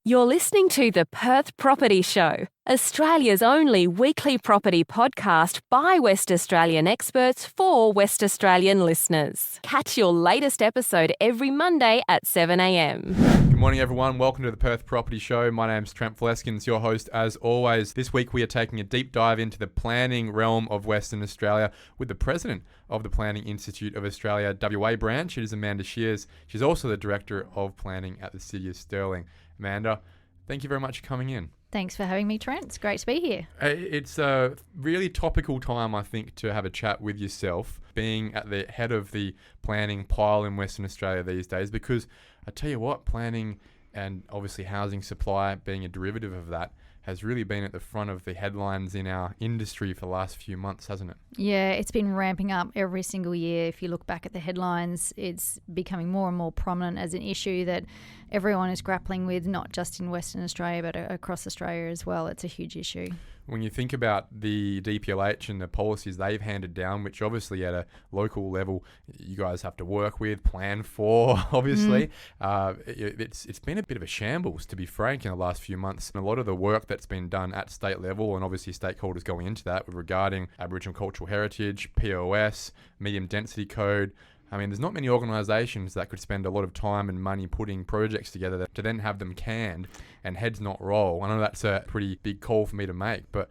You're listening to the Perth Property Show, Australia's only weekly property podcast by West Australian experts for West Australian listeners. Catch your latest episode every Monday at 7 a.m. Good morning, everyone. Welcome to the Perth Property Show. My name's Trent Fleskins, your host as always. This week we are taking a deep dive into the planning realm of Western Australia with the President of the Planning Institute of Australia WA branch. It is Amanda Shears. She's also the Director of Planning at the City of Stirling. Amanda, thank you very much for coming in. Thanks for having me, Trent. It's great to be here. It's a really topical time, I think, to have a chat with yourself, being at the head of the planning pile in Western Australia these days, because I tell you what, planning and obviously housing supply being a derivative of that has really been at the front of the headlines in our industry for the last few months, hasn't it? Yeah, it's been ramping up every single year. If you look back at the headlines, it's becoming more and more prominent as an issue that everyone is grappling with, not just in Western Australia, but across Australia as well. It's a huge issue. When you think about the DPLH and the policies they've handed down, which obviously at a local level you guys have to work with, plan for, obviously, it's been a bit of a shambles, to be frank, in the last few months. And a lot of the work that's been done at state level, and obviously stakeholders going into that regarding Aboriginal cultural heritage, POS, medium density code. I mean, there's not many organisations that could spend a lot of time and money putting projects together to then have them canned and heads not roll. I know that's a pretty big call for me to make, but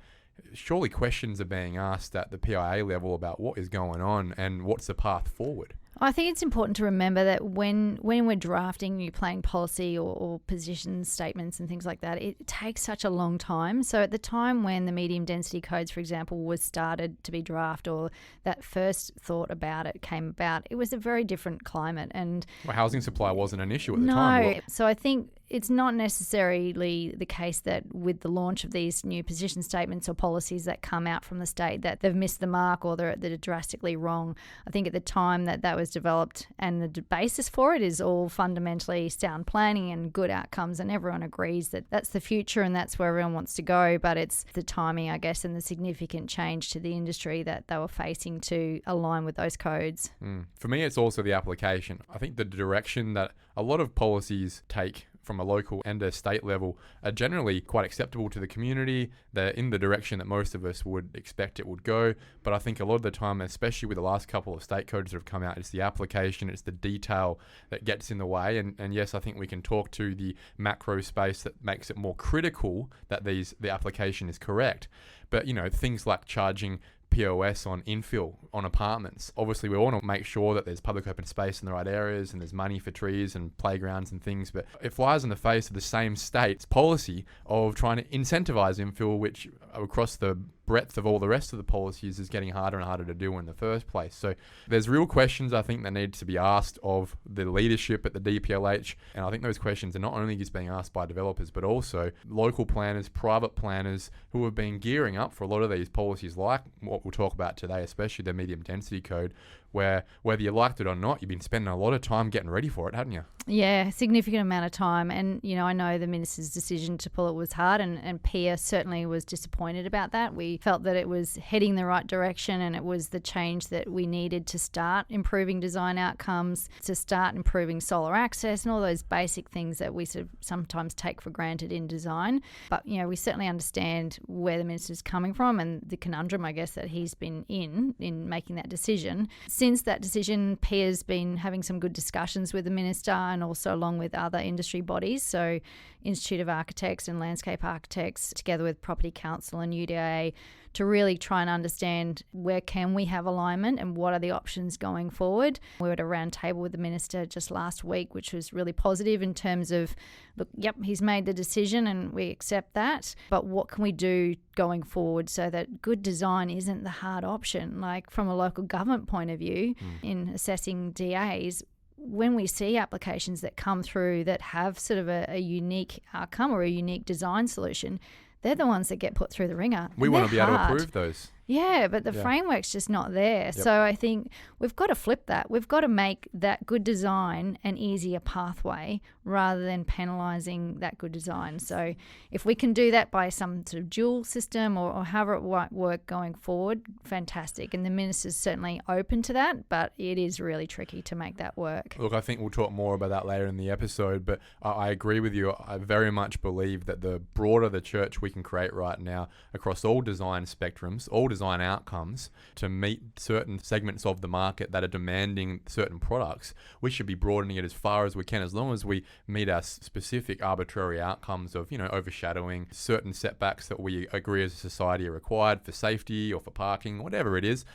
surely questions are being asked at the PIA level about what is going on and what's the path forward. I think it's important to remember that when we're drafting new planning policy or position statements and things like that, it takes such a long time. So at the time when the medium density codes, for example, was started to be drafted, or that first thought about it came about, it was a very different climate. And housing supply wasn't an issue at the time. No, so I think it's not necessarily the case that with the launch of these new position statements or policies that come out from the state that they've missed the mark or they're drastically wrong. I think at the time that was developed and the basis for it is all fundamentally sound planning and good outcomes, and everyone agrees that that's the future and that's where everyone wants to go, but it's the timing, I guess, and the significant change to the industry that they were facing to align with those codes. For me, it's also the application. I think the direction that a lot of policies take from a local and a state level are generally quite acceptable to the community. They're in the direction that most of us would expect it would go. But I think a lot of the time, especially with the last couple of state codes that have come out, it's the application, it's the detail that gets in the way. And yes, I think we can talk to the macro space that makes it more critical that the application is correct. But, you know, things like charging POS on infill on apartments. Obviously, we want to make sure that there's public open space in the right areas and there's money for trees and playgrounds and things, but it flies in the face of the same state's policy of trying to incentivize infill, which across the breadth of all the rest of the policies is getting harder and harder to do in the first place. So there's real questions I think that need to be asked of the leadership at the DPLH, and I think those questions are not only just being asked by developers but also local planners, private planners who have been gearing up for a lot of these policies, like what we'll talk about today, especially the medium density code, where whether you liked it or not, you've been spending a lot of time getting ready for it, haven't you? Yeah, significant amount of time. And, you know, I know the Minister's decision to pull it was hard, and PIA certainly was disappointed about that. We felt that it was heading the right direction and it was the change that we needed to start improving design outcomes, to start improving solar access and all those basic things that we sort of sometimes take for granted in design. But, you know, we certainly understand where the Minister's coming from and the conundrum, I guess, that he's been in making that decision. Since that decision, PIA's been having some good discussions with the Minister and also along with other industry bodies, so Institute of Architects and Landscape Architects, together with Property Council and UDA, to really try and understand where can we have alignment and what are the options going forward. We were at a round table with the Minister just last week, which was really positive in terms of, look, yep, he's made the decision and we accept that, but what can we do going forward so that good design isn't the hard option? Like from a local government point of view, in assessing DAs, when we see applications that come through that have sort of a unique outcome or a unique design solution, they're the ones that get put through the ringer. We want to be able to hard. approve those. Yeah, but the Yeah. framework's just not there. So I think we've got to flip that. We've got to make that good design an easier pathway rather than penalising that good design. So if we can do that by some sort of dual system or however it might work going forward, fantastic. And the minister's certainly open to that, but it is really tricky to make that work. Look, I think we'll talk more about that later in the episode, but I agree with you. I very much believe that the broader the church we can create right now across all design spectrums, all design outcomes to meet certain segments of the market that are demanding certain products, we should be broadening it as far as we can, as long as we meet our specific arbitrary outcomes of, overshadowing certain setbacks that we agree as a society are required for safety or for parking, whatever it is.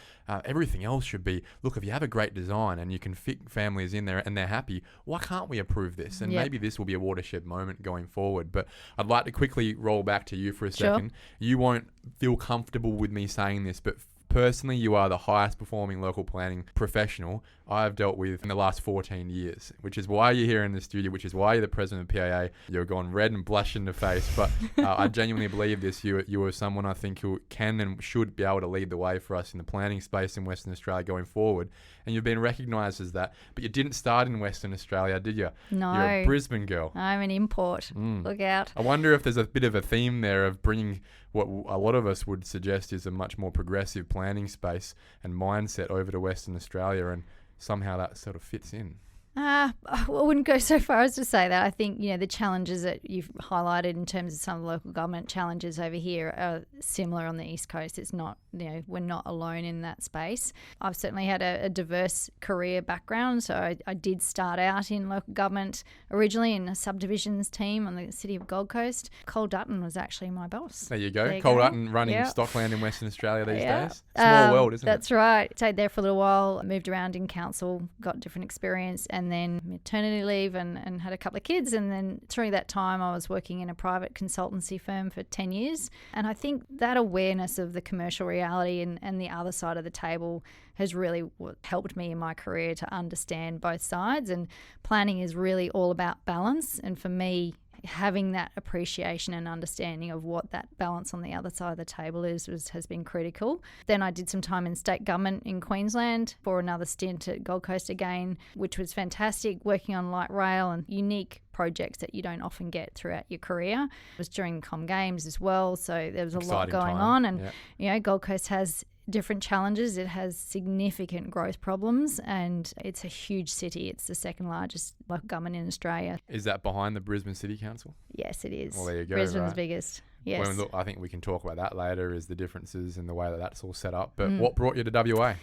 Everything else should be, look, if you have a great design and you can fit families in there and they're happy, why can't we approve this? And maybe this will be a watershed moment going forward. But I'd like to quickly roll back to you for a second. You won't feel comfortable with me saying this, but personally, you are the highest performing local planning professional I've dealt with in the last 14 years, which is why you're here in the studio, which is why you're the president of PAA. You're gone red and blush in the face, but I genuinely believe this. You are someone I think who can and should be able to lead the way for us in the planning space in Western Australia going forward. And you've been recognised as that, but you didn't start in Western Australia, did you? No. You're a Brisbane girl. I'm an import. Look out. I wonder if there's a bit of a theme there of bringing what a lot of us would suggest is a much more progressive planning space and mindset over to Western Australia, and somehow that sort of fits in. I wouldn't go so far as to say that. I think, the challenges that you've highlighted in terms of some of the local government challenges over here are similar on the East Coast. It's not, we're not alone in that space. I've certainly had a diverse career background. So I did start out in local government originally in a subdivisions team on the City of Gold Coast. Cole Dutton was actually my boss. There you go. Cole Dutton running Stockland in Western Australia these days. Small world, isn't it? That's right. Stayed there for a little while, moved around in council, got different experience, and then maternity leave and had a couple of kids. And then through that time, I was working in a private consultancy firm for 10 years. And I think that awareness of the commercial reality and the other side of the table has really helped me in my career to understand both sides. And planning is really all about balance. And for me, having that appreciation and understanding of what that balance on the other side of the table has been critical. Then I did some time in state government in Queensland for another stint at Gold Coast again, which was fantastic, working on light rail and unique projects that you don't often get throughout your career. It was during Com Games as well, so there was a lot going on. And Gold Coast has different challenges. It has significant growth problems, and it's a huge city. It's the second largest local government in Australia. Is that behind the Brisbane City Council? Yes, it is. Well, there you go. Brisbane's biggest. Yes. Well, look, I think we can talk about that later, is the differences in the way that that's all set up. But what brought you to WA?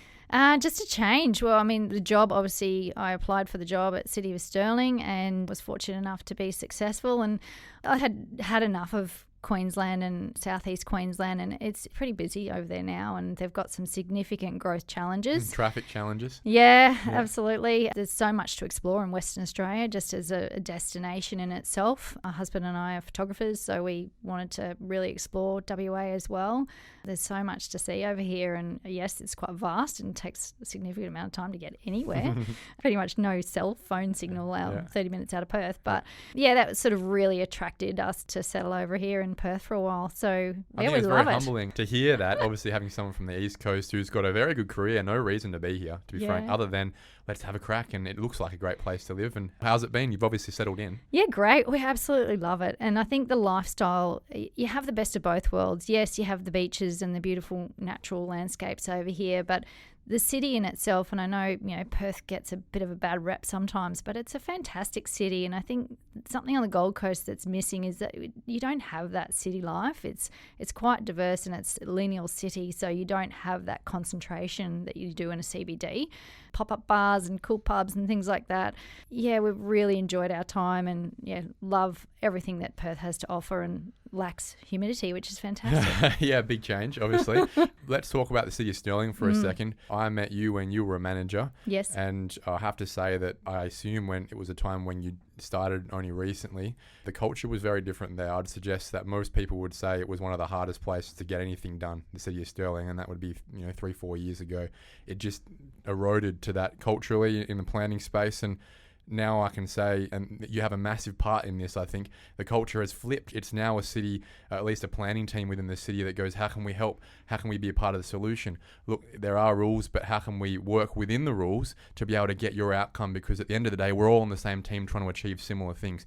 Just a change. Well, I mean, the job, obviously, I applied for the job at City of Stirling and was fortunate enough to be successful. And I had enough of Queensland and southeast Queensland, and it's pretty busy over there now, and they've got some significant growth challenges. Traffic challenges. Yeah, absolutely. There's so much to explore in Western Australia just as a destination in itself. My husband and I are photographers, so we wanted to really explore WA as well. There's so much to see over here, and yes, it's quite vast and takes a significant amount of time to get anywhere. Pretty much no cell phone signal 30 minutes out of Perth. But yeah, that sort of really attracted us to settle over here in Perth for a while. So I think it's very humbling to hear that, obviously having someone from the East Coast who's got a very good career, no reason to be here, to be frank, other than let's have a crack, and it looks like a great place to live. And how's it been? You've obviously settled in. Yeah, great. We absolutely love it. And I think the lifestyle, you have the best of both worlds. Yes, you have the beaches and the beautiful natural landscapes over here, but the city in itself, and I know, Perth gets a bit of a bad rep sometimes, but it's a fantastic city. And I think something on the Gold Coast that's missing is that you don't have that city life. It's quite diverse, and it's a lineal city, so you don't have that concentration that you do in a CBD. Pop-up bars and cool pubs and things like that. Yeah, we've really enjoyed our time, and love everything that Perth has to offer, and lacks humidity, which is fantastic. Yeah, big change, obviously. Let's talk about the City of Stirling for a second. I met you when you were a manager. Yes. And I have to say that I assume when it was a time when you started only recently, the culture was very different there. I'd suggest that most people would say it was one of the hardest places to get anything done, the City of Stirling, and that would be 3-4 years ago. It just eroded to that culturally in the planning space, and now I can say, and you have a massive part in this, I think, the culture has flipped. It's now a city, at least a planning team within the city that goes, how can we help? How can we be a part of the solution? Look, there are rules, but how can we work within the rules to be able to get your outcome? Because at the end of the day, we're all on the same team trying to achieve similar things.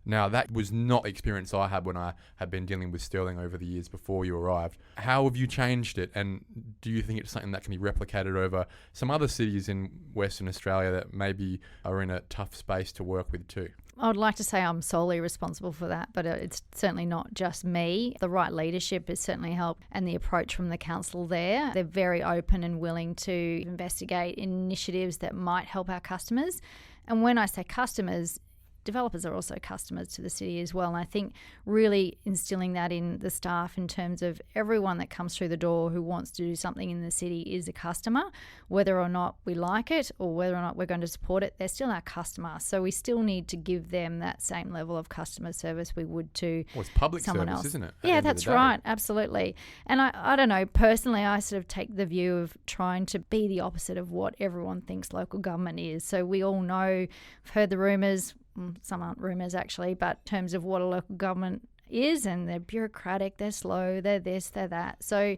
Now, that was not the experience I had when I had been dealing with Stirling over the years before you arrived. How have you changed it? And do you think it's something that can be replicated over some other cities in Western Australia that maybe are in a tough space to work with too? I would like to say I'm solely responsible for that, but it's certainly not just me. The right leadership has certainly helped, and the approach from the council there. They're very open and willing to investigate initiatives that might help our customers. And when I say customers, developers are also customers to the city as well. And I think really instilling that in the staff in terms of everyone that comes through the door who wants to do something in the city is a customer, whether or not we like it or whether or not we're going to support it, they're still our customer. So we still need to give them that same level of customer service we would to it's public someone service, else. Isn't it? Yeah, that's right. Absolutely. And I don't know, personally, I sort of take the view of trying to be the opposite of what everyone thinks local government is. So we all know, I've heard the rumours, some aren't rumours actually, but in terms of what a local government is, and they're bureaucratic, they're slow, they're this, they're that. So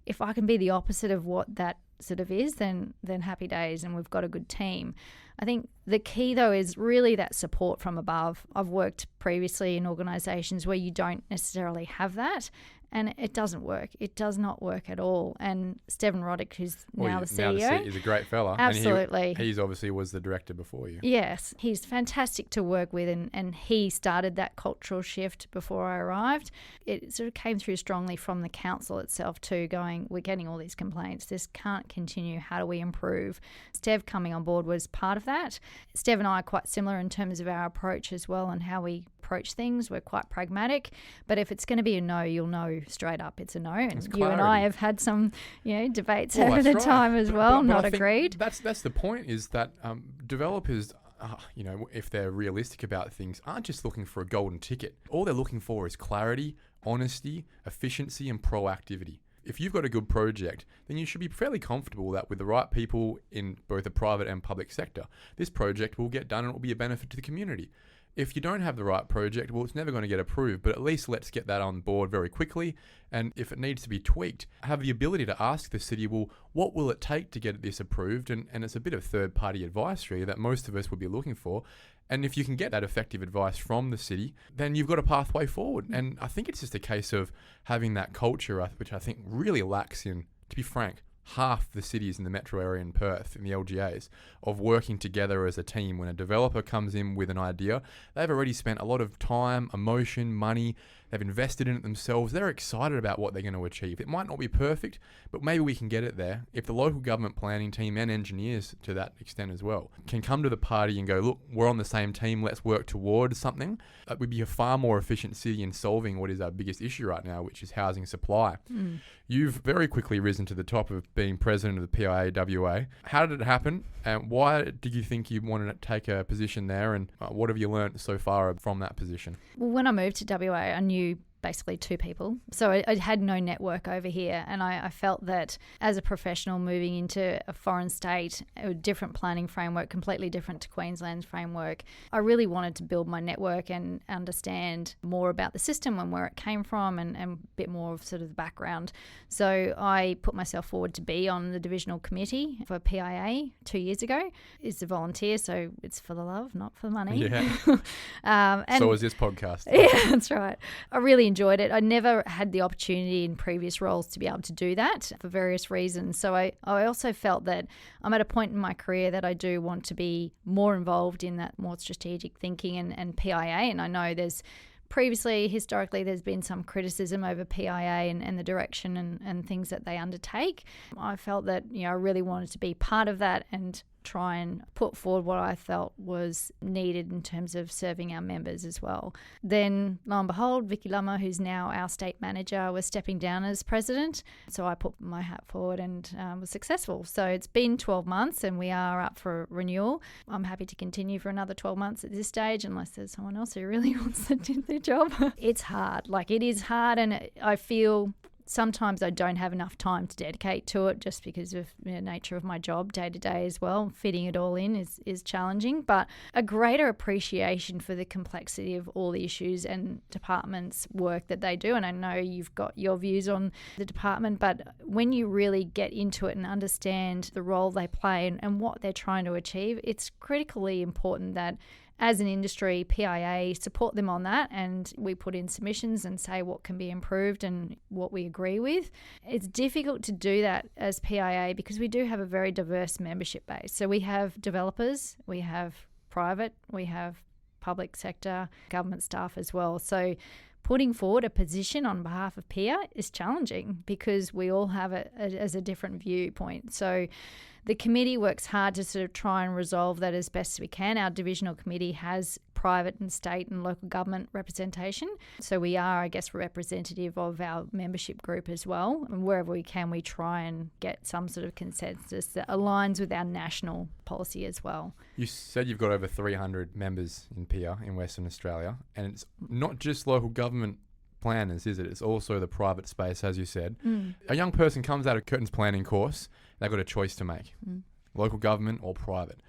if I can be the opposite of what that sort of is, then happy days, and we've got a good team. I think the key though is really that support from above. I've worked previously in organisations where you don't necessarily have that, and it doesn't work. It does not work at all. And Steven Roddick, who's now the CEO. He's a great fella. Absolutely. And he's obviously was the director before you. Yes, he's fantastic to work with, and he started that cultural shift before I arrived. It sort of came through strongly from the council itself too, going, we're getting all these complaints. This can't continue. How do we improve? Stev coming on board was part of that. Stev and I are quite similar in terms of our approach as well and how we approach things. We're quite pragmatic, but if it's going to be a no, you'll know straight up it's a no. And you and I have had some, debates over the time as well. But not I think agreed. That's the point. Is that developers, if they're realistic about things, aren't just looking for a golden ticket. All they're looking for is clarity, honesty, efficiency, and proactivity. If you've got a good project, then you should be fairly comfortable that with the right people in both the private and public sector, this project will get done and it will be a benefit to the community. If you don't have the right project, well, it's never going to get approved, but at least let's get that on board very quickly. And if it needs to be tweaked, have the ability to ask the city, well, what will it take to get this approved? And it's a bit of third-party advice, really, that most of us would be looking for. And if you can get that effective advice from the city, then you've got a pathway forward. And I think it's just a case of having that culture, which I think really lacks in, to be frank, half the cities in the metro area in Perth, in the LGAs, of working together as a team. When a developer comes in with an idea, they've already spent a lot of time, emotion, money, they've invested in it themselves, they're excited about what they're going to achieve. It might not be perfect, but maybe we can get it there. If the local government planning team and engineers, to that extent as well, can come to the party and go, look, we're on the same team, let's work towards something, that would be a far more efficient city in solving what is our biggest issue right now, which is housing supply. You've very quickly risen to the top of being president of the PIA-WA. How did it happen, and why did you think you wanted to take a position there, and what have you learned so far from that position? Well, when I moved to WA, I knew basically two people. So I had no network over here, and I felt that as a professional moving into a foreign state, a different planning framework, completely different to Queensland's framework, I really wanted to build my network and understand more about the system and where it came from, and a bit more of sort of the background. So I put myself forward to be on the divisional committee for PIA 2 years ago. It's a volunteer, so it's for the love, not for the money. Yeah. And so is this podcast. Yeah, that's right. I really enjoyed it. I never had the opportunity in previous roles to be able to do that for various reasons. So I also felt that I'm at a point in my career that I do want to be more involved in that more strategic thinking and PIA. And I know historically, there's been some criticism over PIA and the direction and things that they undertake. I felt that, I really wanted to be part of that and try and put forward what I felt was needed in terms of serving our members as well. Then, lo and behold, Vicky Lummer, who's now our state manager, was stepping down as president. So I put my hat forward and was successful. So it's been 12 months and we are up for renewal. I'm happy to continue for another 12 months at this stage, unless there's someone else who really wants to do their job. It's hard. It is hard, and I feel Sometimes I don't have enough time to dedicate to it just because of the nature of my job day to day as well. Fitting it all in is challenging, but a greater appreciation for the complexity of all the issues and departments' work that they do. And I know you've got your views on the department, but when you really get into it and understand the role they play and what they're trying to achieve, it's critically important that as an industry, PIA support them on that, and we put in submissions and say what can be improved and what we agree with. It's difficult to do that as PIA because we do have a very diverse membership base. So we have developers, we have private, we have public sector, government staff as well. So putting forward a position on behalf of PIA is challenging because we all have it as a different viewpoint. So the committee works hard to sort of try and resolve that as best we can. Our divisional committee has private and state and local government representation. So we are, I guess, representative of our membership group as well. And wherever we can, we try and get some sort of consensus that aligns with our national policy as well. You said you've got over 300 members in PIA in Western Australia, and it's not just local government planners, is it? It's also the private space, as you said. A young person comes out of Curtin's planning course, they've got a choice to make, local government or private.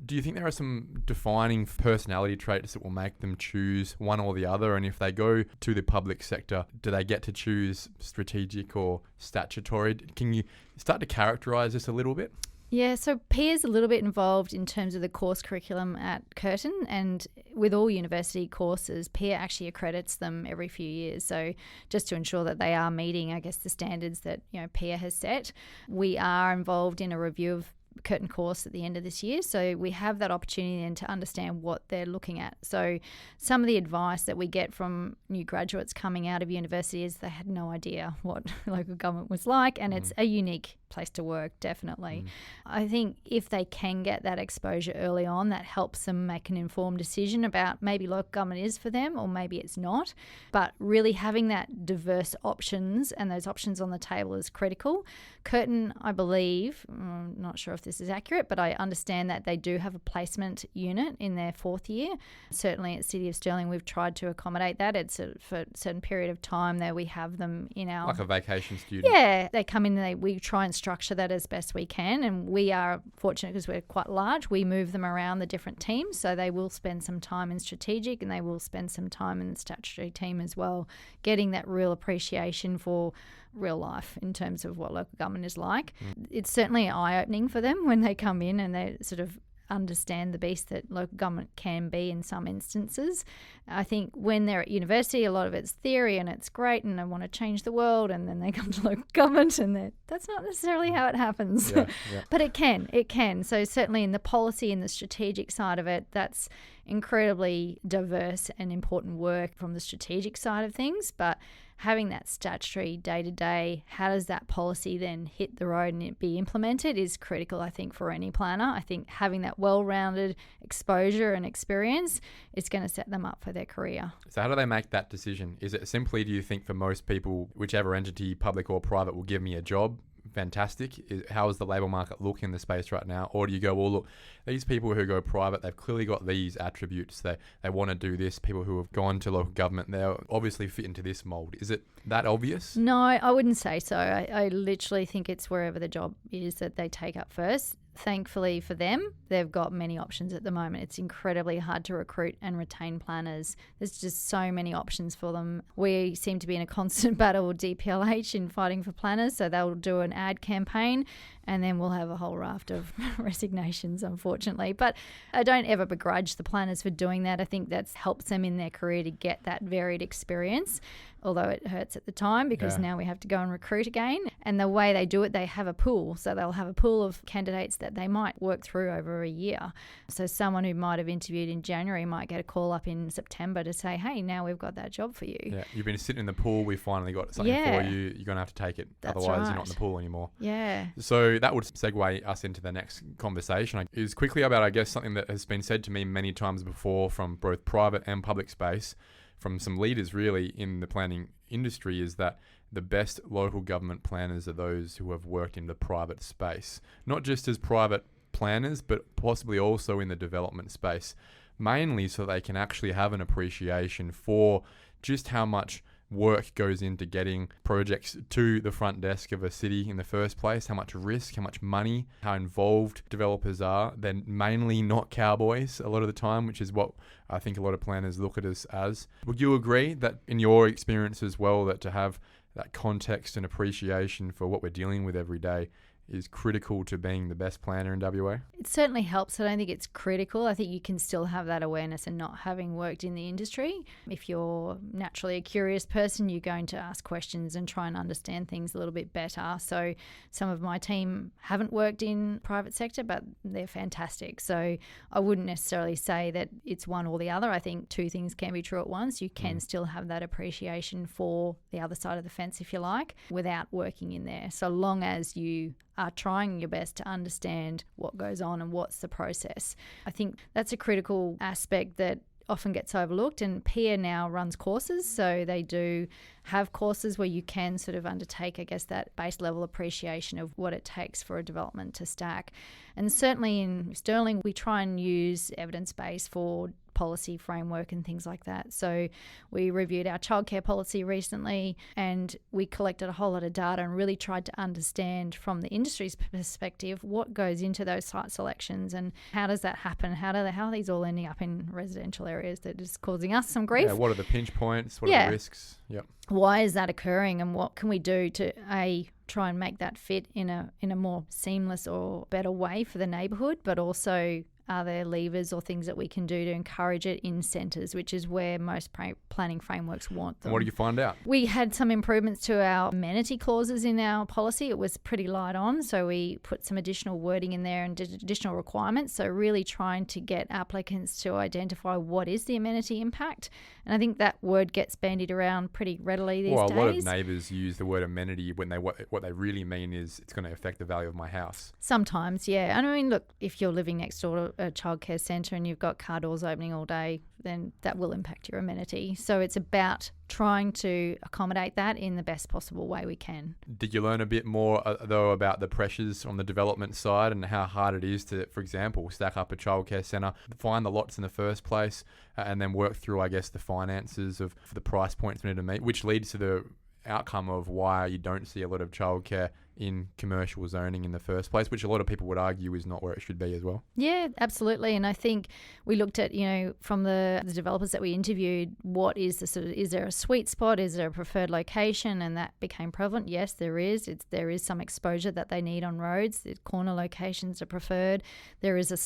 Do you think there are some defining personality traits that will make them choose one or the other? And if they go to the public sector, do they get to choose strategic or statutory? Can you start to characterise this a little bit? Yeah, so PIA's a little bit involved in terms of the course curriculum at Curtin, and with all university courses, PIA actually accredits them every few years. So just to ensure that they are meeting, I guess, the standards that PIA has set, we are involved in a review of Curtin course at the end of this year. So we have that opportunity then to understand what they're looking at. So some of the advice that we get from new graduates coming out of university is they had no idea what local government was like, and it's a unique place to work, definitely. I think if they can get that exposure early on, that helps them make an informed decision about maybe local government is for them or maybe it's not. But really having that diverse options and those options on the table is critical. Curtin, I believe, I'm not sure if this is accurate, but I understand that they do have a placement unit in their fourth year. Certainly at City of Stirling, we've tried to accommodate that. It's for a certain period of time there we have them in our... Like a vacation student. Yeah, they come in and we try and structure that as best we can, and we are fortunate because we're quite large. We move them around the different teams, so they will spend some time in strategic and they will spend some time in the statutory team as well, getting that real appreciation for real life in terms of what local government is like. It's certainly eye-opening for them when they come in and they sort of understand the beast that local government can be in some instances. I think when they're at university, a lot of it's theory and it's great and they want to change the world, and then they come to local government and that's not necessarily how it happens. Yeah. But it can. So certainly in the policy and the strategic side of it, that's incredibly diverse and important work from the strategic side of things. But having that statutory day-to-day, how does that policy then hit the road and it be implemented is critical, I think, for any planner. I think having that well-rounded exposure and experience is going to set them up for their career. So how do they make that decision? Is it simply, do you think, for most people, whichever entity, public or private, will give me a job? Fantastic. How does the labour market look in the space right now? Or do you go, well, look, these people who go private, they've clearly got these attributes. They want to do this. People who have gone to local government, they obviously fit into this mould. Is it that obvious? No, I wouldn't say so. I literally think it's wherever the job is that they take up first. Thankfully for them, they've got many options at the moment. It's incredibly hard to recruit and retain planners. There's just so many options for them. We seem to be in a constant battle with DPLH in fighting for planners, so they'll do an ad campaign and then we'll have a whole raft of resignations, unfortunately. But I don't ever begrudge the planners for doing that. I think that's helps them in their career to get that varied experience, although it hurts at the time because now we have to go and recruit again. And the way they do it, they have a pool. So they'll have a pool of candidates that they might work through over a year. So someone who might have interviewed in January might get a call up in September to say, hey, now we've got that job for you. Yeah, you've been sitting in the pool, we finally got something for you. You're going to have to take it. That's Otherwise, right. you're not in the pool anymore. Yeah. So that would segue us into the next conversation. Is quickly about, I guess, something that has been said to me many times before from both private and public space, from some leaders really in the planning industry, is that the best local government planners are those who have worked in the private space, not just as private planners, but possibly also in the development space, mainly so they can actually have an appreciation for just how much work goes into getting projects to the front desk of a city in the first place, how much risk, how much money, how involved developers are. They're mainly not cowboys a lot of the time, which is what I think a lot of planners look at us as. Would you agree that in your experience as well, that to have that context and appreciation for what we're dealing with every day is critical to being the best planner in WA? It certainly helps. I don't think it's critical. I think you can still have that awareness, and not having worked in the industry. If you're naturally a curious person, you're going to ask questions and try and understand things a little bit better. So some of my team haven't worked in private sector, but they're fantastic. So I wouldn't necessarily say that it's one or the other. I think two things can be true at once. You can still have that appreciation for the other side of the fence, if you like, without working in there, so long as you are trying your best to understand what goes on and what's the process. I think that's a critical aspect that often gets overlooked, and PIA now runs courses, so they do have courses where you can sort of undertake, I guess, that base level appreciation of what it takes for a development to stack. And certainly in Stirling, we try and use evidence-based for policy framework and things like that. So we reviewed our childcare policy recently, and we collected a whole lot of data and really tried to understand from the industry's perspective what goes into those site selections and how does that happen? How are these all ending up in residential areas that is causing us some grief? Yeah, what are the pinch points? What are the risks? Yep. Why is that occurring, and what can we do to try and make that fit in a more seamless or better way for the neighbourhood, but also are there levers or things that we can do to encourage it in centres, which is where most planning frameworks want them. And what did you find out? We had some improvements to our amenity clauses in our policy. It was pretty light on, so we put some additional wording in there and did additional requirements, so really trying to get applicants to identify what is the amenity impact. And I think that word gets bandied around pretty readily these days. Well, a lot of neighbours use the word amenity when what they really mean is it's going to affect the value of my house. Sometimes, yeah. And I mean, look, if you're living next door to a childcare centre and you've got car doors opening all day, then that will impact your amenity. So it's about trying to accommodate that in the best possible way we can. Did you learn a bit more, though, about the pressures on the development side and how hard it is to, for example, stack up a childcare centre, find the lots in the first place, and then work through, I guess, the finances of the price points we need to meet, which leads to the outcome of why you don't see a lot of childcare in commercial zoning in the first place, which a lot of people would argue is not where it should be as well. Yeah, absolutely. And I think we looked at, from the developers that we interviewed, what is the sort of, is there a sweet spot? Is there a preferred location? And that became prevalent. Yes, there is. There is some exposure that they need on roads. The corner locations are preferred. There is a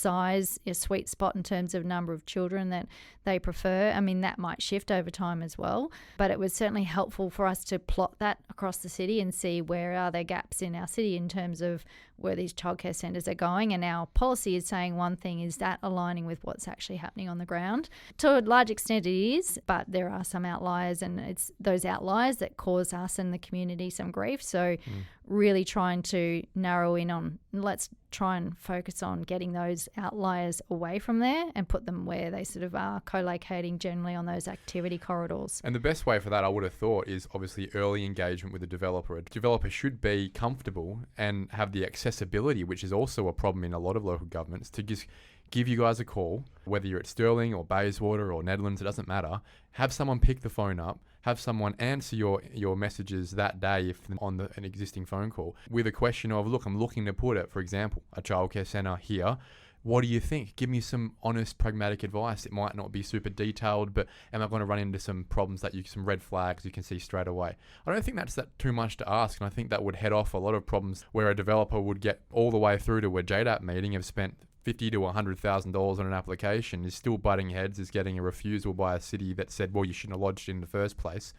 sweet spot in terms of number of children that they prefer. I mean, that might shift over time as well, but it was certainly helpful for us to plot that across the city and see where are there gaps in our city in terms of where these childcare centres are going. And our policy is saying one thing, is that aligning with what's actually happening on the ground? To a large extent it is, but there are some outliers, and it's those outliers that cause us and the community some grief. So really trying to narrow in on, let's try and focus on getting those outliers away from there and put them where they sort of are co-locating generally on those activity corridors. And the best way for that, I would have thought, is obviously early engagement with the developer. A developer should be comfortable and have the accessibility, which is also a problem in a lot of local governments, to just give you guys a call, whether you're at Stirling or Bayswater or Nedlands, it doesn't matter. Have someone pick the phone up, have someone answer your messages that day if on an existing phone call with a question of, look, I'm looking to put it, for example, a childcare centre here. What do you think? Give me some honest, pragmatic advice. It might not be super detailed, but am I going to run into some problems some red flags you can see straight away? I don't think that's that too much to ask, and I think that would head off a lot of problems where a developer would get all the way through to a JDAP meeting, have spent $50,000 to $100,000 on an application, is still butting heads, is getting a refusal by a city that said, well, you shouldn't have lodged it in the first place.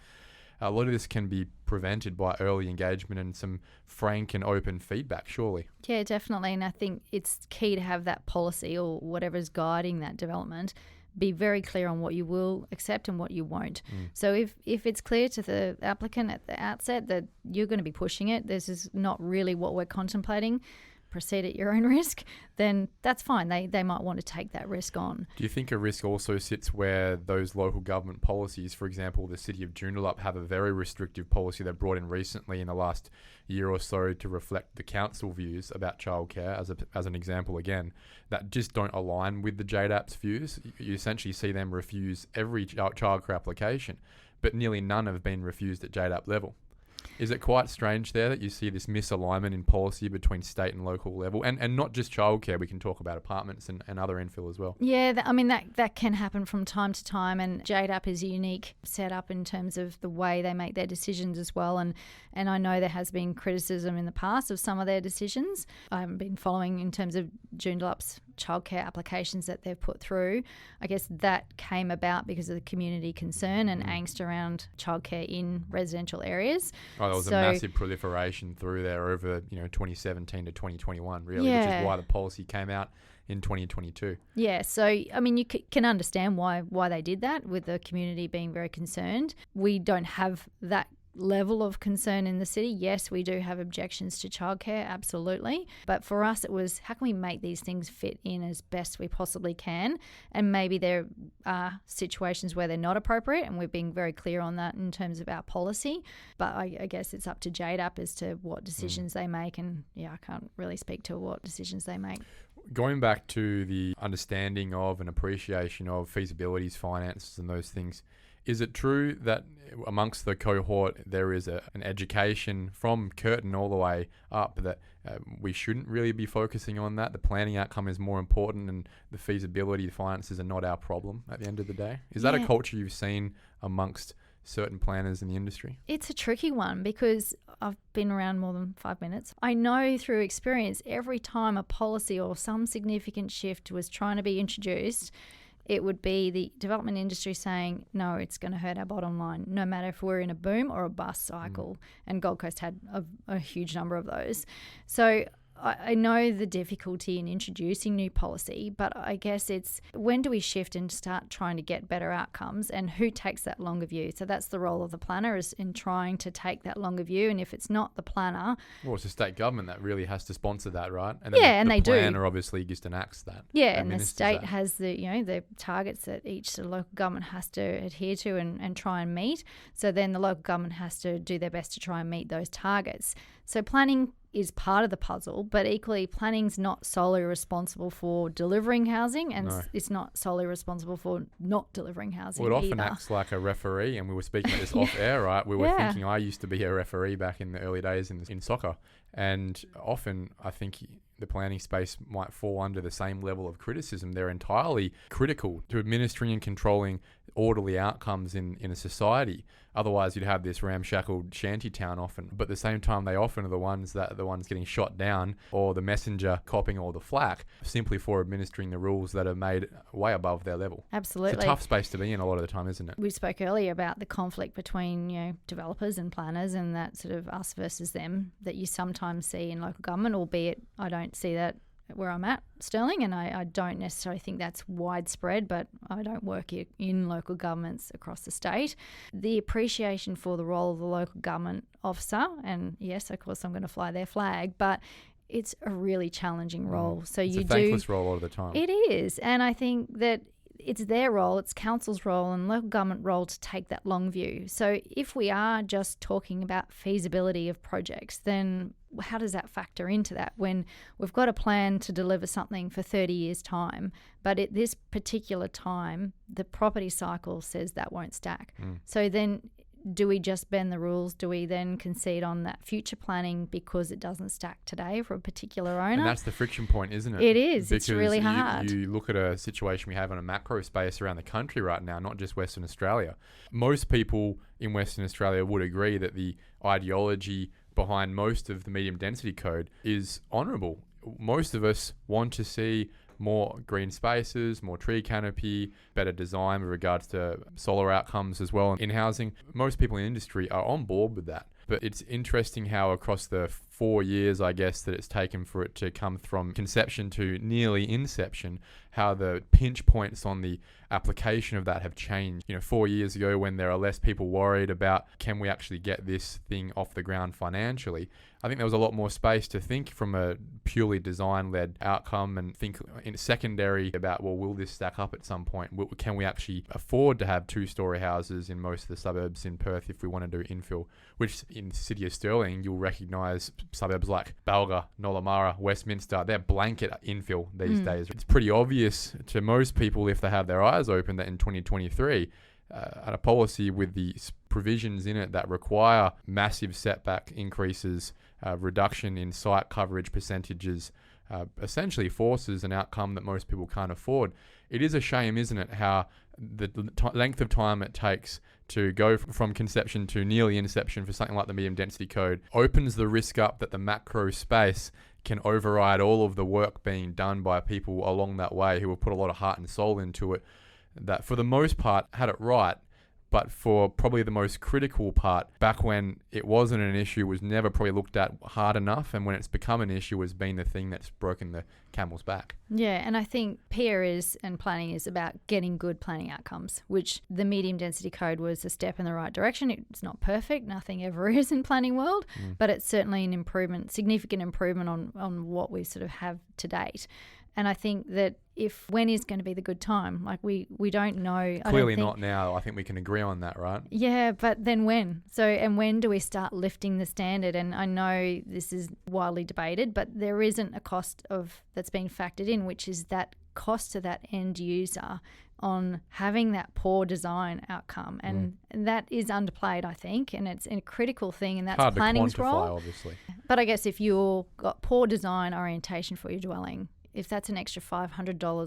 A lot of this can be prevented by early engagement and some frank and open feedback, surely. Yeah, definitely. And I think it's key to have that policy or whatever's guiding that development be very clear on what you will accept and what you won't. So if it's clear to the applicant at the outset that you're going to be pushing it, this is not really what we're contemplating, proceed at your own risk, then that's fine. They might want to take that risk on. Do you think a risk also sits where those local government policies, for example, the City of Joondalup have a very restrictive policy they brought in recently in the last year or so to reflect the council views about childcare, as an example again, that just don't align with the JDAP's views? You essentially see them refuse every childcare application. but nearly none have been refused at JDAP level. Is it quite strange there that you see this misalignment in policy between state and local level? And not just childcare, we can talk about apartments and other infill as well. Yeah, that can happen from time to time, and JDAP is a unique setup in terms of the way they make their decisions as well. And I know there has been criticism in the past of some of their decisions. I haven't been following in terms of Joondalup's childcare applications that they've put through. I guess that came about because of the community concern and angst around childcare in residential areas. Oh, there was a massive proliferation through there over 2017 to 2021, really, which is why the policy came out in 2022. Yeah, so I mean, you can understand why they did that, with the community being very concerned. We don't have that level of concern in the city. Yes, we do have objections to childcare, absolutely. But for us, it was, how can we make these things fit in as best we possibly can? And maybe there are situations where they're not appropriate, and we're being very clear on that in terms of our policy. But I guess it's up to JDAP as to what decisions they make. And yeah, I can't really speak to what decisions they make. Going back to the understanding of and appreciation of feasibilities, finances and those things, is it true that amongst the cohort there is an education from Curtin all the way up that we shouldn't really be focusing on that? The planning outcome is more important and the feasibility, the finances are not our problem at the end of the day? Is that a culture you've seen amongst certain planners in the industry? It's a tricky one because I've been around more than 5 minutes. I know through experience, every time a policy or some significant shift was trying to be introduced, it would be the development industry saying, no, it's going to hurt our bottom line, no matter if we're in a boom or a bust cycle. And Gold Coast had a huge number of those. So I know the difficulty in introducing new policy, but I guess it's when do we shift and start trying to get better outcomes, and who takes that longer view? So that's the role of the planner, is in trying to take that longer view. And if it's not the planner... Well, it's the state government that really has to sponsor that, right? And then they do. The planner obviously just enacts that. Yeah, and the state has the targets that each sort of local government has to adhere to and try and meet. So then the local government has to do their best to try and meet those targets. So planning is part of the puzzle, but equally planning's not solely responsible for delivering housing, and it's not solely responsible for not delivering housing Well, it often either. acts like a referee, and we were speaking about this off air, right? We were thinking, I used to be a referee back in the early days in soccer, and often I think the planning space might fall under the same level of criticism. They're entirely critical to administering and controlling orderly outcomes in a society. Otherwise, you'd have this ramshackled shanty town often. But at the same time, they often are the ones getting shot down, or the messenger copping all the flack, simply for administering the rules that are made way above their level. Absolutely. It's a tough space to be in a lot of the time, isn't it? We spoke earlier about the conflict between developers and planners, and that sort of us versus them that you sometimes see in local government, albeit I don't see that where I'm at, Stirling, and I don't necessarily think that's widespread, but I don't work in local governments across the state. The appreciation for the role of the local government officer, and yes, of course I'm going to fly their flag, but it's a really challenging role. So it's a thankless role a lot of the time. It is, and I think that it's their role, it's council's role and local government role to take that long view. So if we are just talking about feasibility of projects, then how does that factor into that when we've got a plan to deliver something for 30 years' time, but at this particular time, the property cycle says that won't stack. So then do we just bend the rules? Do we then concede on that future planning because it doesn't stack today for a particular owner? And that's the friction point, isn't it? It is. Because it's really hard. You look at a situation we have in a macro space around the country right now, not just Western Australia. Most people in Western Australia would agree that the ideology behind most of the medium density code is honourable. Most of us want to see more green spaces, more tree canopy, better design with regards to solar outcomes as well in housing. Most people in industry are on board with that. But it's interesting how across the 4 years, I guess, that it's taken for it to come from conception to nearly inception, how the pinch points on the application of that have changed. 4 years ago, when there are less people worried about can we actually get this thing off the ground financially, I think there was a lot more space to think from a purely design-led outcome and think in secondary about, well, will this stack up at some point? Can we actually afford to have 2-story houses in most of the suburbs in Perth if we want to do infill? Which in the City of Stirling, you'll recognise suburbs like Balga, Nollamara, Westminster, they're blanket infill these days. It's pretty obvious to most people if they have their eyes open that in 2023, at a policy with the provisions in it that require massive setback increases, reduction in site coverage percentages, essentially forces an outcome that most people can't afford. It is a shame, isn't it, how the length of time it takes to go from conception to nearly inception for something like the medium density code opens the risk up that the macro space can override all of the work being done by people along that way who have put a lot of heart and soul into it, that for the most part had it right, but for probably the most critical part, back when it wasn't an issue, was never probably looked at hard enough, and when it's become an issue has been the thing that's broken the camel's back. Yeah, and I think PIA and planning is about getting good planning outcomes, which the medium density code was a step in the right direction. It's not perfect, nothing ever is in planning world, but it's certainly an improvement, significant improvement on what we sort of have to date. And I think that when is going to be the good time? Like we don't know. Clearly not now. I think we can agree on that, right? Yeah, but then when? And when do we start lifting the standard? And I know this is widely debated, but there isn't a cost that's being factored in, which is that cost to that end user on having that poor design outcome. And that is underplayed, I think, and it's a critical thing, and that's hard planning's to quantify, role. Obviously. But I guess if you've got poor design orientation for your dwelling, if that's an extra $500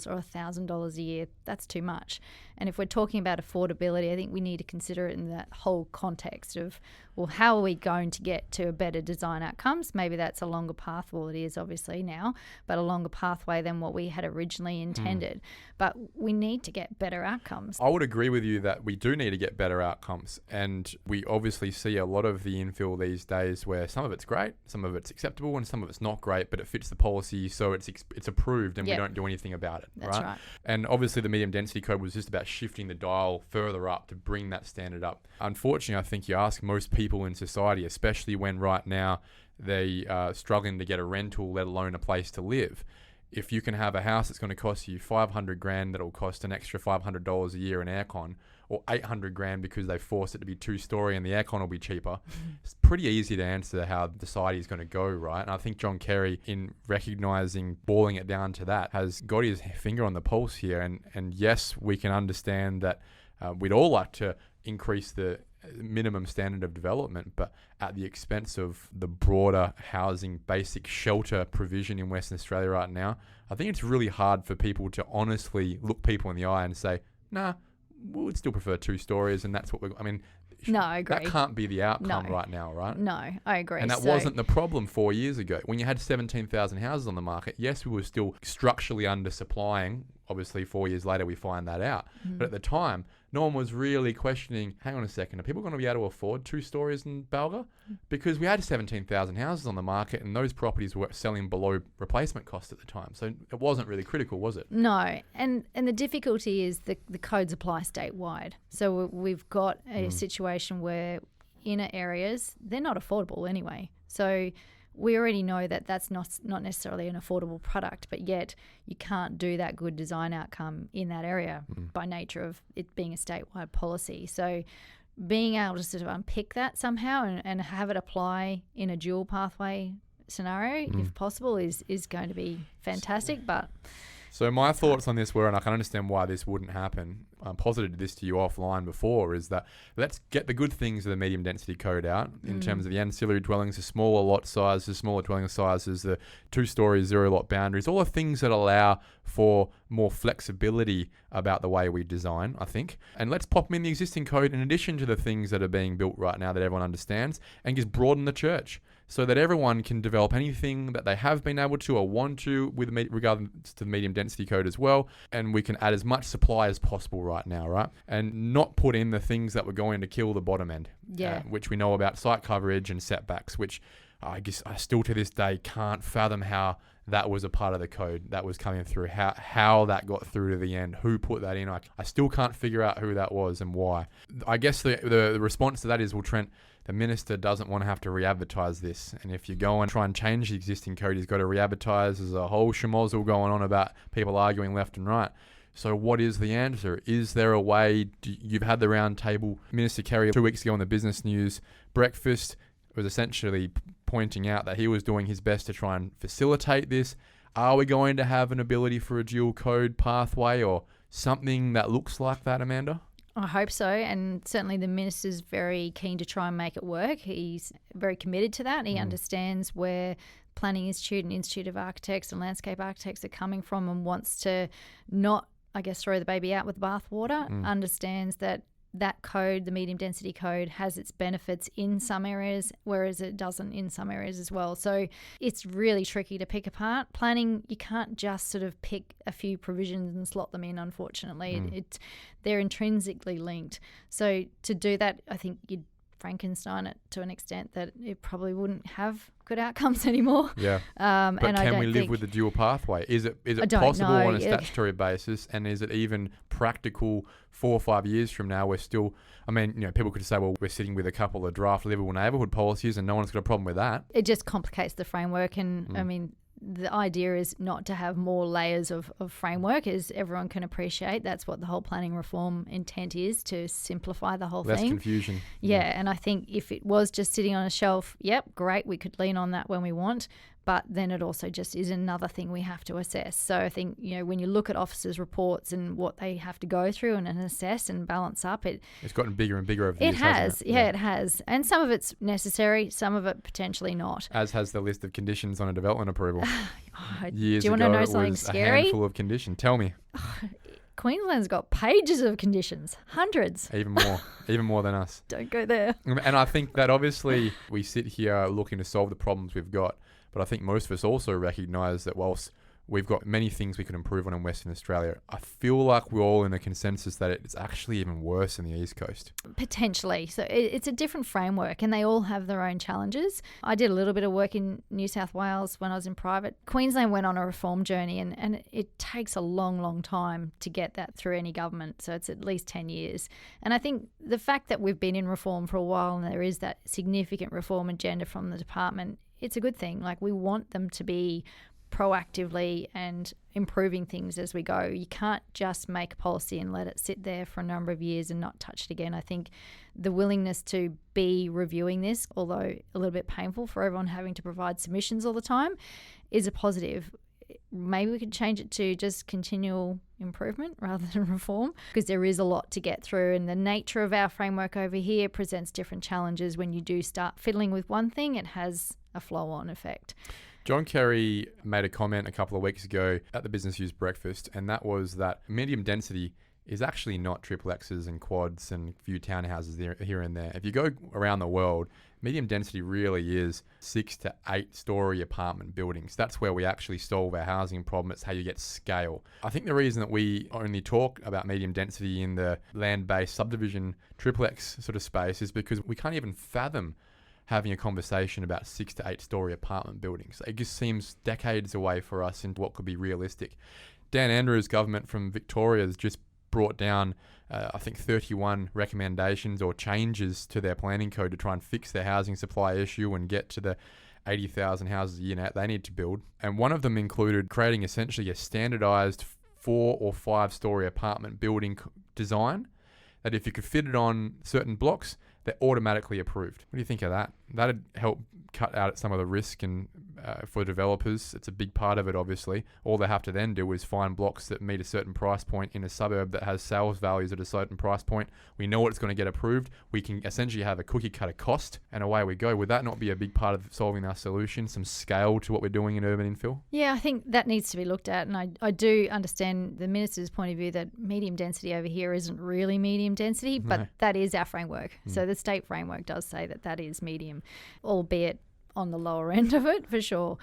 or $1,000 a year, that's too much. And if we're talking about affordability, I think we need to consider it in that whole context of, well, how are we going to get to a better design outcomes? Maybe that's a longer path. Well, it is obviously now, but a longer pathway than what we had originally intended. But we need to get better outcomes. I would agree with you that we do need to get better outcomes. And we obviously see a lot of the infill these days where some of it's great, some of it's acceptable, and some of it's not great, but it fits the policy, so it's approved, and we don't do anything about it. That's right. And obviously the medium density code was just about shifting the dial further up to bring that standard up. Unfortunately, I think you ask most people in society, especially when right now they are struggling to get a rental, let alone a place to live. If you can have a house that's going to cost you $500,000 that'll cost an extra $500 a year in aircon, or $800,000 because they forced it to be 2-story and the aircon will be cheaper, it's pretty easy to answer how the society is going to go, right? And I think John Kerry, in recognising, boiling it down to that, has got his finger on the pulse here. And yes, we can understand that we'd all like to increase the minimum standard of development, but at the expense of the broader housing, basic shelter provision in Western Australia right now. I think it's really hard for people to honestly look people in the eye and say, nah, we would still prefer 2 stories, and that's what No, I agree. That can't be the outcome right now, right? No, I agree. And that wasn't the problem 4 years ago. When you had 17,000 houses on the market, yes, we were still structurally undersupplying. Obviously, 4 years later, we find that out. But at the time, no one was really questioning, hang on a second, are people going to be able to afford 2 stories in Balga? Because we had 17,000 houses on the market, and those properties were selling below replacement cost at the time. So it wasn't really critical, was it? No. And the difficulty is the codes apply statewide. So we've got a situation where inner areas, they're not affordable anyway. So we already know that that's not necessarily an affordable product, but yet you can't do that good design outcome in that area by nature of it being a statewide policy. So being able to sort of unpick that somehow and have it apply in a dual pathway scenario, if possible, is going to be fantastic. But so my thoughts on this were, and I can understand why this wouldn't happen, I posited this to you offline before, is that let's get the good things of the medium density code out in terms of the ancillary dwellings, the smaller lot sizes, smaller dwelling sizes, the 2-story, 0-lot boundaries, all the things that allow for more flexibility about the way we design, I think. And let's pop them in the existing code in addition to the things that are being built right now that everyone understands, and just broaden the church so that everyone can develop anything that they have been able to or want to with regards to the medium density code as well. And we can add as much supply as possible right now, right? And not put in the things that were going to kill the bottom end, which we know about site coverage and setbacks, which I guess I still to this day can't fathom how that was a part of the code that was coming through, how that got through to the end, who put that in. I still can't figure out who that was and why. I guess the response to that is, well, Trent, the minister doesn't want to have to re-advertise this. And if you go and try and change the existing code, he's got to re-advertise. There's a whole schmozzle going on about people arguing left and right. So what is the answer? Is there a way? You've had the round table. Minister Kerry 2 weeks ago on the Business News breakfast was essentially pointing out that he was doing his best to try and facilitate this. Are we going to have an ability for a dual code pathway or something that looks like that, Amanda? I hope so. And certainly the minister's very keen to try and make it work. He's very committed to that. He understands where Planning Institute and Institute of Architects and Landscape Architects are coming from and wants to not, I guess, throw the baby out with the bathwater, understands that code, the medium density code, has its benefits in some areas, whereas it doesn't in some areas as well. So it's really tricky to pick apart. Planning, you can't just sort of pick a few provisions and slot them in, unfortunately. They're intrinsically linked. So to do that, I think you'd Frankenstein it to an extent that it probably wouldn't have good outcomes anymore. Yeah. But and can we live with the dual pathway? Is it possible on a statutory basis, and is it even practical 4 or 5 years from now? We're still, I mean, people could say, well, we're sitting with a couple of draft livable neighbourhood policies and no one's got a problem with that. It just complicates the framework, and I mean, the idea is not to have more layers of framework, as everyone can appreciate. That's what the whole planning reform intent is, to simplify the whole thing. Less confusion. Yeah, and I think if it was just sitting on a shelf, yep, great, we could lean on that when we want, but then it also just is another thing we have to assess. So I think, when you look at officers' reports and what they have to go through and assess and balance up, it's gotten bigger and bigger over the years, hasn't it? Yeah, it has. And some of it's necessary, some of it potentially not. As has the list of conditions on a development approval. Years do you want to ago, know it something was scary? a handful of conditions. Tell me. Queensland's got pages of conditions, hundreds. Even more than us. Don't go there. And I think that obviously we sit here looking to solve the problems we've got, but I think most of us also recognise that whilst we've got many things we could improve on in Western Australia, I feel like we're all in a consensus that it's actually even worse in the East Coast. Potentially. So it's a different framework and they all have their own challenges. I did a little bit of work in New South Wales when I was in private. Queensland went on a reform journey and it takes a long, long time to get that through any government. So it's at least 10 years. And I think the fact that we've been in reform for a while and there is that significant reform agenda from the department, it's a good thing. Like, we want them to be proactively and improving things as we go. You can't just make policy and let it sit there for a number of years and not touch it again. I think the willingness to be reviewing this, although a little bit painful for everyone having to provide submissions all the time, is a positive. Maybe we could change it to just continual improvement rather than reform, because there is a lot to get through, and the nature of our framework over here presents different challenges. When you do start fiddling with one thing, it has a flow-on effect. John Kerry made a comment a couple of weeks ago at the Business Use Breakfast, and that was that medium density is actually not triple X's and quads and a few townhouses here and there. If you go around the world, medium density really is 6 to 8 story apartment buildings. That's where we actually solve our housing problem. It's how you get scale. I think the reason that we only talk about medium density in the land-based subdivision triple X sort of space is because we can't even fathom having a conversation about 6 to 8 story apartment buildings. It just seems decades away for us into what could be realistic. Dan Andrews' government from Victoria has just brought down, I think, 31 recommendations or changes to their planning code to try and fix their housing supply issue and get to the 80,000 houses a year now they need to build. And one of them included creating essentially a standardised 4 or 5 story apartment building design that if you could fit it on certain blocks, they're automatically approved. What do you think of that? That'd help cut out some of the risk and for developers. It's a big part of it, obviously. All they have to then do is find blocks that meet a certain price point in a suburb that has sales values at a certain price point. We know it's going to get approved. We can essentially have a cookie cutter cost, and away we go. Would that not be a big part of solving our solution, some scale to what we're doing in urban infill? Yeah, I think that needs to be looked at, and I do understand the Minister's point of view that medium density over here isn't really medium density, but that is our framework. So the state framework does say that is medium, albeit on the lower end of it, for sure.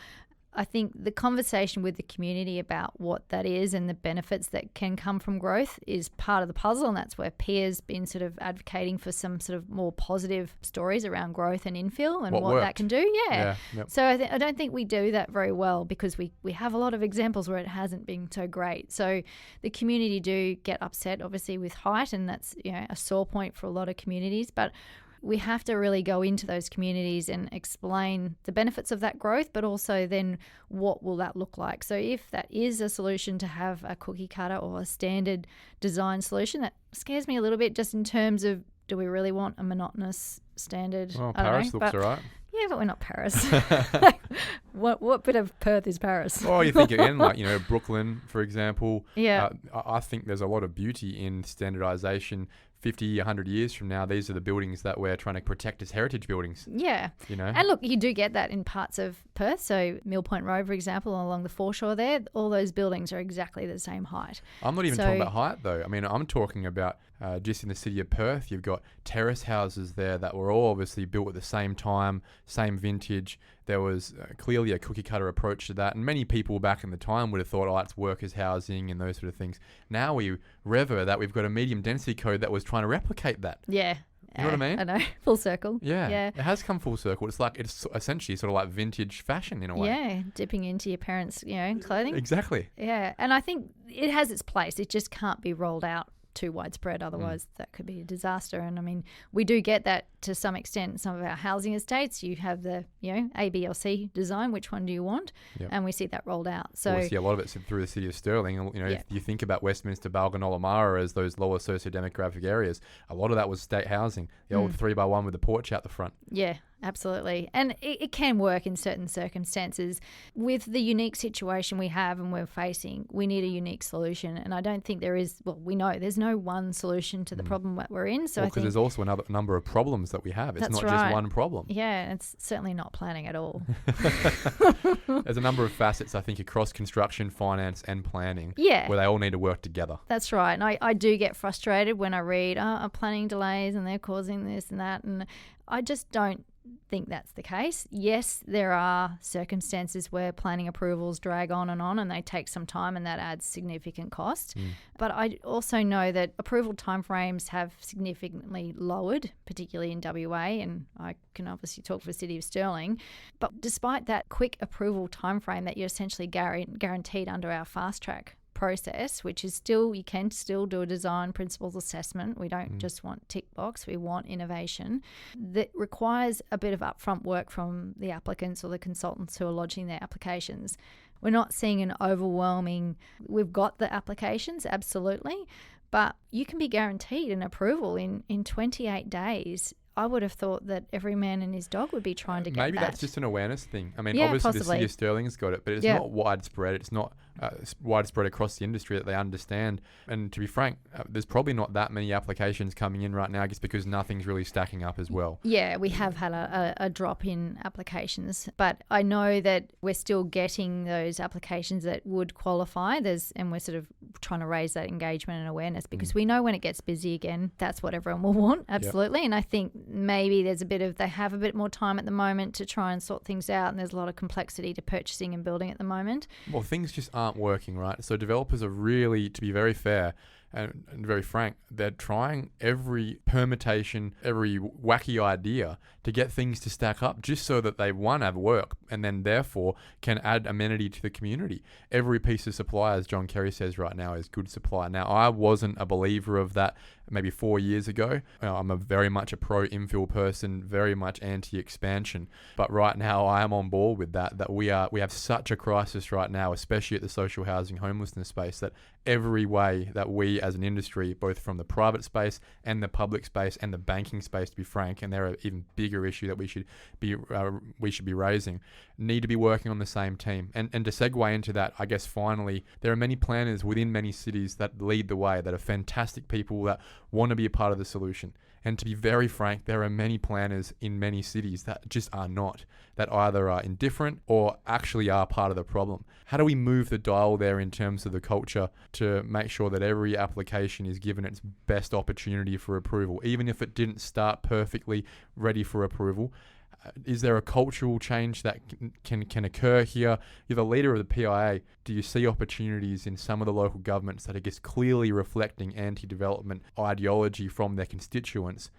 I think the conversation with the community about what that is and the benefits that can come from growth is part of the puzzle, and that's where Pia's been sort of advocating for some sort of more positive stories around growth and infill and what that can do. Yeah. Yep. So I don't think we do that very well, because we have a lot of examples where it hasn't been so great. So the community do get upset, obviously, with height, and that's a sore point for a lot of communities, but we have to really go into those communities and explain the benefits of that growth, but also then what will that look like. So if that is a solution to have a cookie cutter or a standard design solution, that scares me a little bit, just in terms of, do we really want a monotonous standard? Well, Paris looks all right. Yeah, but we're not Paris. What bit of Perth is Paris? Well, you think again, like, Brooklyn, for example. Yeah. I think there's a lot of beauty in standardisation 50, 100 years from now, these are the buildings that we're trying to protect as heritage buildings. Yeah. You know? And look, you do get that in parts of Perth. So Mill Point Road, for example, along the foreshore there, all those buildings are exactly the same height. I'm not even talking about height, though. I mean, I'm talking about just in the city of Perth, you've got terrace houses there that were all obviously built at the same time, same vintage. There was clearly a cookie cutter approach to that. And many people back in the time would have thought, oh, it's workers' housing and those sort of things. Now we rever that we've got a medium density code that was trying to replicate that. Yeah. You know what I mean? I know. Full circle. Yeah. It has come full circle. It's essentially sort of like vintage fashion in a way. Yeah. Dipping into your parents', clothing. Exactly. Yeah. And I think it has its place. It just can't be rolled out too widespread. Otherwise, that could be a disaster. And I mean, we do get that to some extent in some of our housing estates. You have the, A, B, or C design. Which one do you want? Yep. And we see that rolled out. So we see a lot of it through the City of Stirling. If you think about Westminster, Balganola, Mara as those lower sociodemographic areas, a lot of that was state housing. The old 3x1 with the porch out the front. Yeah. Absolutely. And it can work in certain circumstances. With the unique situation we have and we're facing, we need a unique solution. And I don't think there is, we know there's no one solution to the problem that we're in. So because there's also another number of problems that we have. It's not just one problem. Yeah, it's certainly not planning at all. There's a number of facets, I think, across construction, finance and planning where they all need to work together. That's right. And I do get frustrated when I read, planning delays and they're causing this and that. And I just don't think that's the case. Yes, there are circumstances where planning approvals drag on and they take some time and that adds significant cost. But I also know that approval timeframes have significantly lowered, particularly in WA, and I can obviously talk for the City of Stirling. But despite that quick approval timeframe that you're essentially guaranteed under our fast track process, which is you can still do a design principles assessment. We don't just want tick box, we want innovation. That requires a bit of upfront work from the applicants or the consultants who are lodging their applications. We're not seeing an overwhelming, we've got the applications, absolutely, but you can be guaranteed an approval in 28 days. I would have thought that every man and his dog would be trying to get Maybe that. That's just an awareness thing. I mean, possibly. obviously the City of Stirling's got it, but it's not widespread. It's not widespread across the industry that they understand. And to be frank, there's probably not that many applications coming in right now, just because nothing's really stacking up as well. Yeah, we have had a drop in applications, but I know that we're still getting those applications that would qualify. And we're sort of trying to raise that engagement and awareness because we know when it gets busy again, that's what everyone will want. Absolutely. Yep. And I think maybe they have a bit more time at the moment to try and sort things out, and there's a lot of complexity to purchasing and building at the moment. Well, things just aren't working, right? So developers are really, to be very fair and very frank, they're trying every permutation, every wacky idea to get things to stack up just so that they, one, have work and then therefore can add amenity to the community. Every piece of supply, as John Kerry says right now, is good supply. Now, I wasn't a believer of that maybe 4 years ago. I'm very much a pro-infill person, very much anti-expansion. But right now, I am on board with that we have such a crisis right now, especially at the social housing homelessness space, that every way that we as an industry, both from the private space and the public space and the banking space, to be frank, and they're an even bigger issue that we should be raising, need to be working on the same team. And to segue into that, I guess finally, there are many planners within many cities that lead the way, that are fantastic people that want to be a part of the solution. And to be very frank, there are many planners in many cities that just are not, that either are indifferent or actually are part of the problem. How do we move the dial there in terms of the culture to make sure that every application is given its best opportunity for approval, even if it didn't start perfectly ready for approval? Is there a cultural change that can occur here? You're the leader of the PIA. Do you see opportunities in some of the local governments that are just clearly reflecting anti-development ideology from their constituents?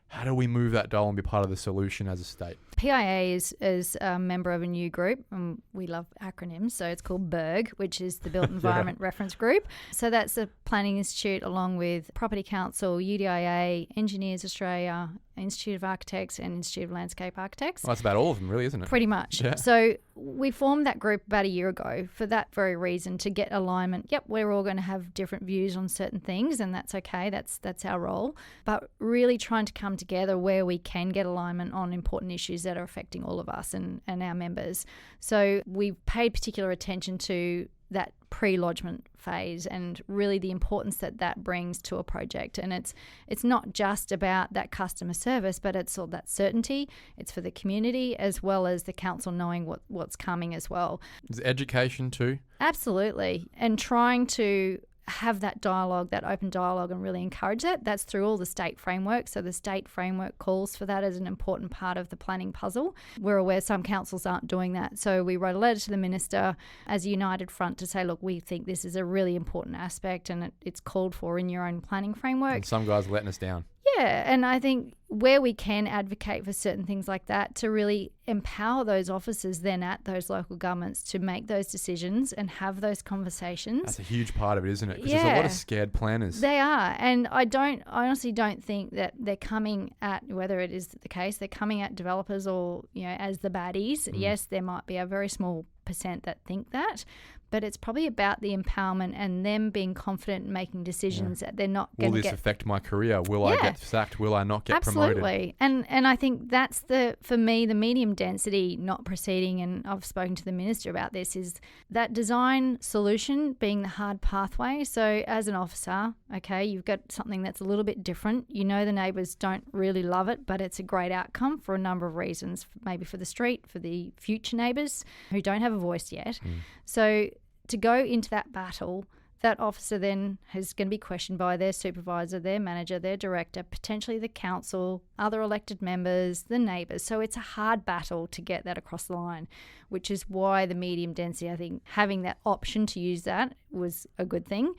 How do we move that dial and be part of the solution as a state? PIA is a member of a new group, and we love acronyms, so it's called BERG, which is the Built Environment Reference Group. So that's a planning institute along with Property Council, UDIA, Engineers Australia, Institute of Architects and Institute of Landscape Architects. Well, that's about all of them, really, isn't it? Pretty much. Yeah. So we formed that group about a year ago for that very reason, to get alignment. Yep, we're all going to have different views on certain things, and that's okay. That's our role. But really trying to come together where we can get alignment on important issues that are affecting all of us and our members. So we've paid particular attention to that pre-lodgement phase and really the importance that that brings to a project. And it's not just about that customer service, but it's all that certainty. It's for the community as well as the council knowing what's coming as well. Is education too? Absolutely. And trying to have that dialogue, that open dialogue, and really encourage that. That's through all the state framework. So the state framework calls for that as an important part of the planning puzzle. We're aware some councils aren't doing that. So we wrote a letter to the minister as a united front to say, look, we think this is a really important aspect and it's called for in your own planning framework. And some guys are letting us down. Yeah, and I think where we can advocate for certain things like that to really empower those officers then at those local governments to make those decisions and have those conversations. That's a huge part of it, isn't it? Because there's a lot of scared planners. They are, and I honestly don't think that they're coming at, whether it is the case, they're coming at developers or, as the baddies. Yes, there might be a very small percent that think that, but it's probably about the empowerment and them being confident in making decisions that they're not going to get. Will this affect my career? Will I get sacked? Will I not get promoted? Absolutely. And I think that's for me, the medium density not proceeding, and I've spoken to the minister about this, is that design solution being the hard pathway. So as an officer, okay, you've got something that's a little bit different. The neighbours don't really love it, but it's a great outcome for a number of reasons, maybe for the street, for the future neighbours who don't have a voice yet. So to go into that battle, that officer then is going to be questioned by their supervisor, their manager, their director, potentially the council, other elected members, the neighbours. So it's a hard battle to get that across the line, which is why the medium density, I think, having that option to use that was a good thing.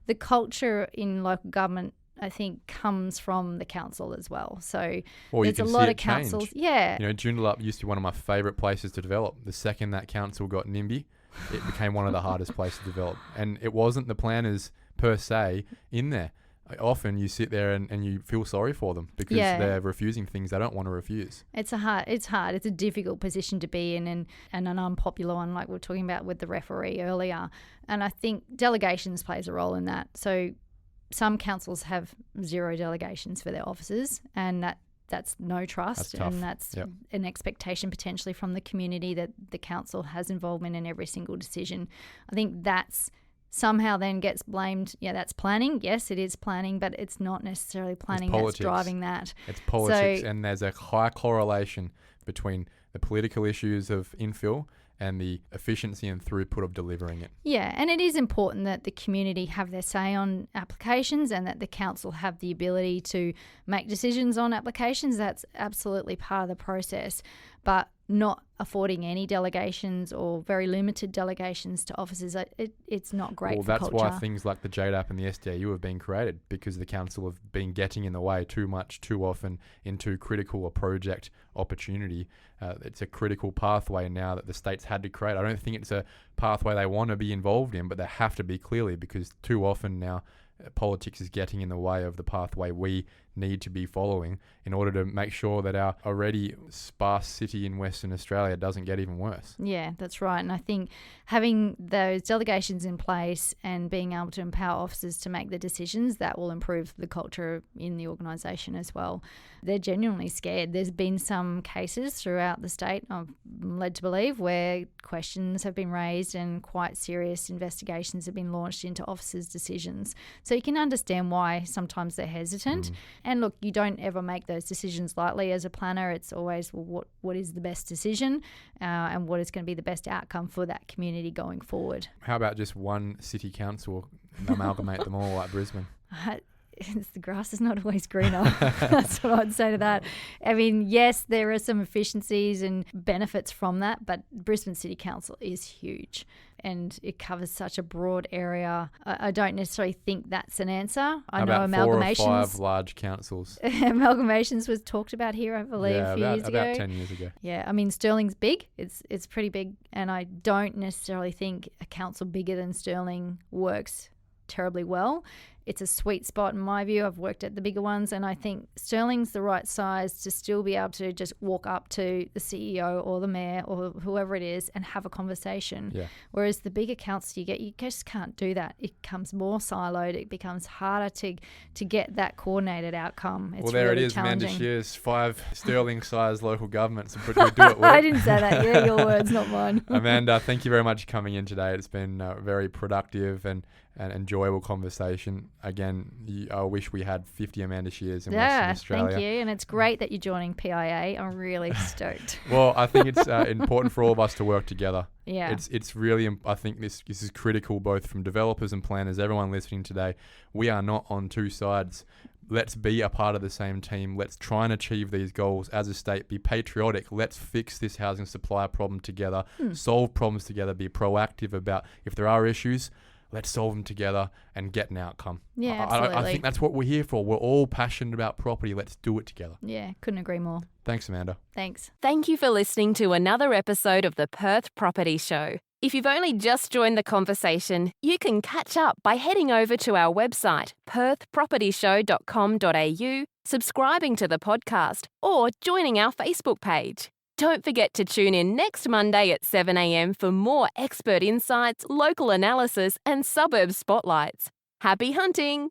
The culture in local government, I think, comes from the council as well. So there's a lot of councils. Yeah. Joondalup used to be one of my favourite places to develop. The second that council got NIMBY, it became one of the hardest places to develop. And it wasn't the planners per se in there. Often you sit there and you feel sorry for them because they're refusing things they don't want to refuse. It's hard. It's a difficult position to be in, and an unpopular one, like we were talking about with the referee earlier. And I think delegations plays a role in that. So some councils have 0 delegations for their officers, and that's no trust, and that's an expectation potentially from the community that the council has involvement in every single decision. I think that's somehow then gets blamed. Yeah, that's planning. Yes, it is planning, but it's not necessarily planning that's driving that. It's politics, and there's a high correlation between the political issues of infill and the efficiency and throughput of delivering it. Yeah, and it is important that the community have their say on applications and that the council have the ability to make decisions on applications. That's absolutely part of the process, but not affording any delegations or very limited delegations to officers, it's not great for culture. Well, that's why things like the JDAP and the SDAU have been created, because the council have been getting in the way too much, too often, in too critical a project opportunity. It's a critical pathway now that the state's had to create. I don't think it's a pathway they want to be involved in, but they have to be clearly, because too often now politics is getting in the way of the pathway we need to be following in order to make sure that our already sparse city in Western Australia doesn't get even worse. Yeah, that's right. And I think having those delegations in place and being able to empower officers to make the decisions, that will improve the culture in the organisation as well. They're genuinely scared. There's been some cases throughout the state, I'm led to believe, where questions have been raised and quite serious investigations have been launched into officers' decisions. So you can understand why sometimes they're hesitant. And look, you don't ever make those decisions lightly as a planner. It's always, well, what is the best decision and what is going to be the best outcome for that community going forward. How about just one city council, amalgamate them all like Brisbane? The grass is not always greener. That's what I'd say to that. I mean, yes, there are some efficiencies and benefits from that, but Brisbane City Council is huge and it covers such a broad area. I don't necessarily think that's an answer. I know amalgamations. 4 or 5 large councils. Amalgamations was talked about here, I believe, a few years ago. About 10 years ago. Yeah, I mean, Stirling's big. It's pretty big, and I don't necessarily think a council bigger than Stirling works terribly well. It's a sweet spot in my view. I've worked at the bigger ones, and I think Stirling's the right size to still be able to just walk up to the CEO or the mayor or whoever it is and have a conversation. Yeah. Whereas the bigger council you just can't do that. It becomes more siloed. It becomes harder to get that coordinated outcome. It's Well, there really it is, Amanda challenging. Shears, 5 Stirling-sized local governments. But we do it. I didn't say that. Yeah, your words, not mine. Amanda, thank you very much for coming in today. It's been a very productive and enjoyable conversation. Again, I wish we had 50 Amanda Shears in Western Australia. Thank you. And it's great that you're joining PIA. I'm really stoked. Well, I think it's important for all of us to work together. Yeah. It's really, I think this is critical both from developers and planners, everyone listening today. We are not on two sides. Let's be a part of the same team. Let's try and achieve these goals as a state. Be patriotic. Let's fix this housing supply problem together. Solve problems together. Be proactive about if there are issues, let's solve them together and get an outcome. Yeah, absolutely. I think that's what we're here for. We're all passionate about property. Let's do it together. Yeah, couldn't agree more. Thanks, Amanda. Thanks. Thank you for listening to another episode of the Perth Property Show. If you've only just joined the conversation, you can catch up by heading over to our website, perthpropertyshow.com.au, subscribing to the podcast, or joining our Facebook page. Don't forget to tune in next Monday at 7 a.m. for more expert insights, local analysis, and suburb spotlights. Happy hunting!